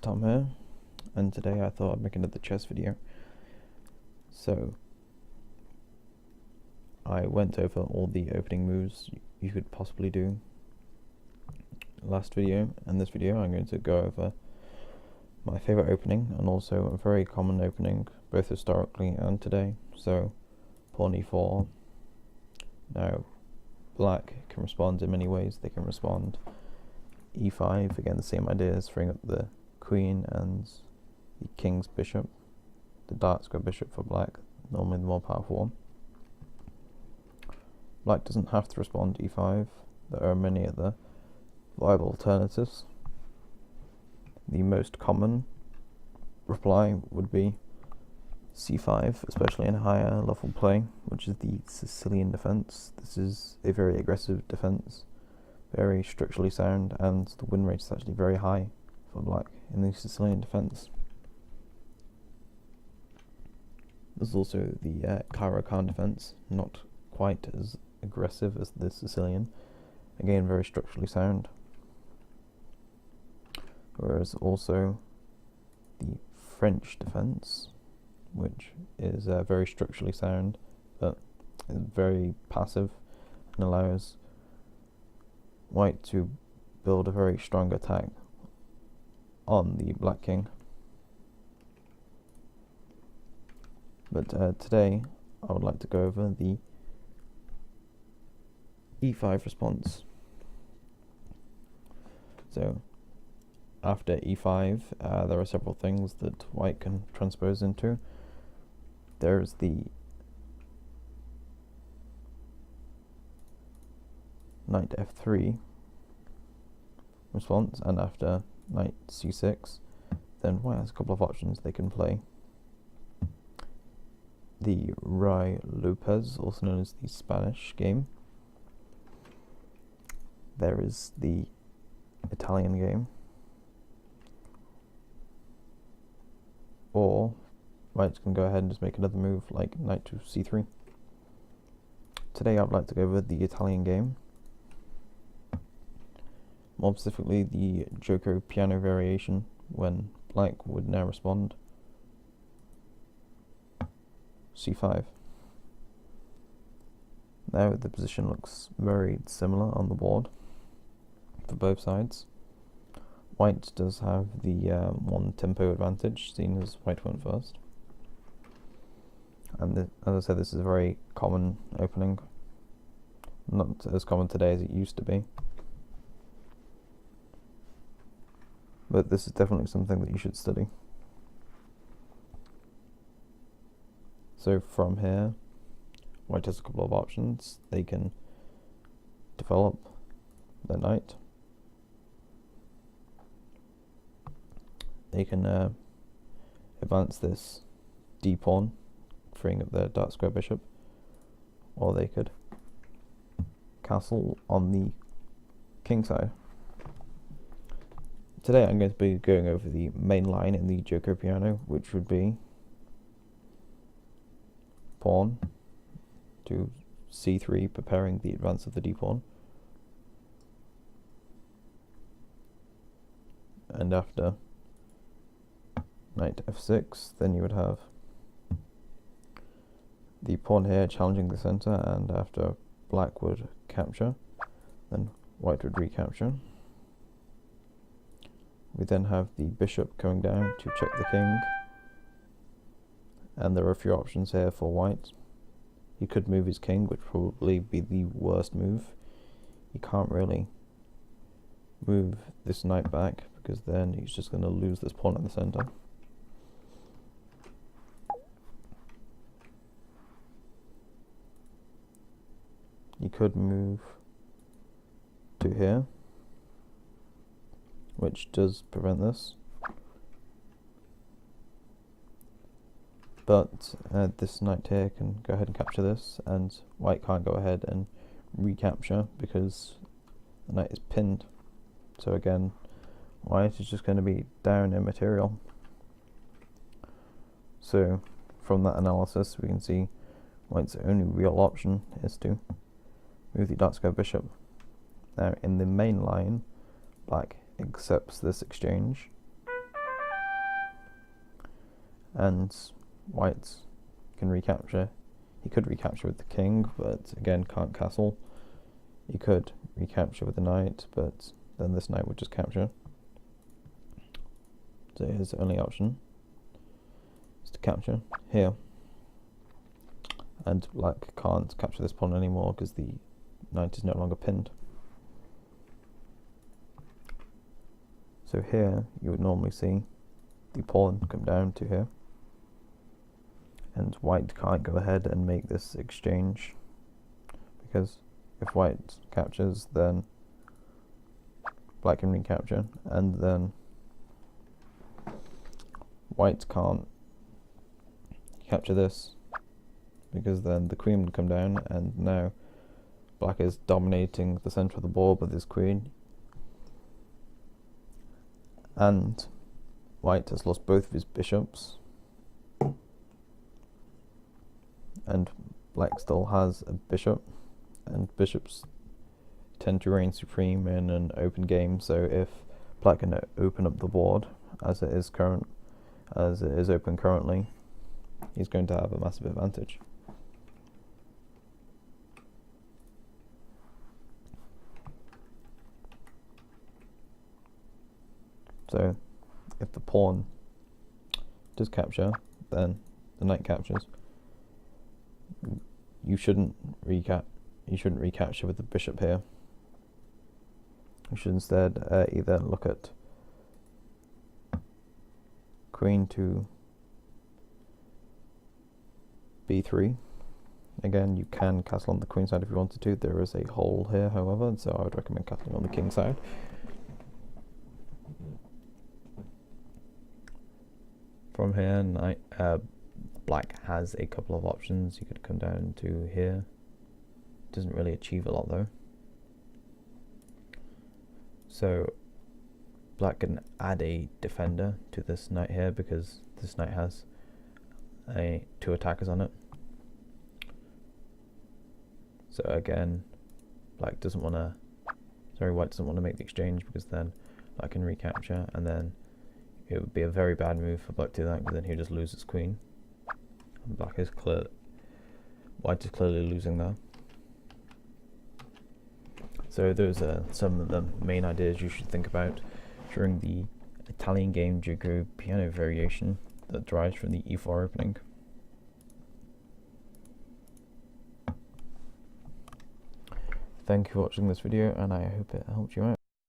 Tom here, and today I thought I'd make another chess video. So I went over all the opening moves you could possibly do last video, and this video I'm going to go over my favourite opening and also a very common opening both historically and today. So pawn e4. Now black can respond in many ways. They can respond e5, again the same ideas, freeing up the queen and the king's bishop, the dark square bishop for black, normally the more powerful one. Black doesn't have to respond e5, there are many other viable alternatives. The most common reply would be c5, especially in higher level play, which is the Sicilian defense. This is a very aggressive defense, very structurally sound, and the win rate is actually very high for black in the Sicilian defense. There's also the Kara Khan defense, not quite as aggressive as the Sicilian, again very structurally sound. Whereas also the French defense, which is very structurally sound but is very passive and allows white to build a very strong attack on the black king. But today I would like to go over the e5 response. So after e5 there are several things that white can transpose into. There's the knight f3 response, and after knight c6 then white has a couple of options they can play. The Ruy Lopez, also known as the Spanish game. There is the Italian game, or white can go ahead and just make another move like knight to c3. Today I would like to go over the Italian game, more specifically the Gioco piano variation, when black would now respond c5. Now the position looks very similar on the board for both sides. White does have the one tempo advantage, seeing as white went first. And as I said, this is a very common opening, not as common today as it used to be, but this is definitely something that you should study. So from here, white has a couple of options. They can develop their knight. They can advance this d pawn, freeing up their dark square bishop, or they could castle on the king side. Today I'm going to be going over the main line in the Gioco piano, which would be pawn to c3, preparing the advance of the d pawn, and after knight f6 then you would have the pawn here challenging the center, and after black would capture then white would recapture. We then have the bishop going down to check the king, and there are a few options here for white. He could move his king, which would probably be the worst move. He can't really move this knight back because then he's just going to lose this pawn in the center. He could move to here, which does prevent this, but this knight here can go ahead and capture this, and white can't go ahead and recapture because the knight is pinned. So again, white is just going to be down in material. So from that analysis we can see white's only real option is to move the dark square bishop. Now in the main line, black accepts this exchange, and white can recapture. He could recapture with the king, but again can't castle. He could recapture with the knight, but then this knight would just capture. So his only option is to capture here. And black can't capture this pawn anymore because the knight is no longer pinned. So here you would normally see the pawn come down to here, and white can't go ahead and make this exchange, because if white captures, then black can recapture, and then white can't capture this, because then the queen would come down, and now black is dominating the center of the board with his queen, and white has lost both of his bishops, and black still has a bishop, and bishops tend to reign supreme in an open game. So if black can open up the board as it is open currently, he's going to have a massive advantage. So if the pawn does capture, then the knight captures. You shouldn't recapture with the bishop here. You should instead either look at queen to b3. Again, you can castle on the queen side if you wanted to. There is a hole here, however, so I would recommend castling on the king side. From here, black has a couple of options. You could come down to here. Doesn't really achieve a lot though. So black can add a defender to this knight here, because this knight has two attackers on it. So again, white doesn't want to make the exchange, because then black can recapture, and then it would be a very bad move for black to do that, because then he would just lose his queen. And white is clearly losing there. So those are some of the main ideas you should think about during the Italian game Giugo piano variation that derives from the e4 opening. Thank you for watching this video, and I hope it helped you out.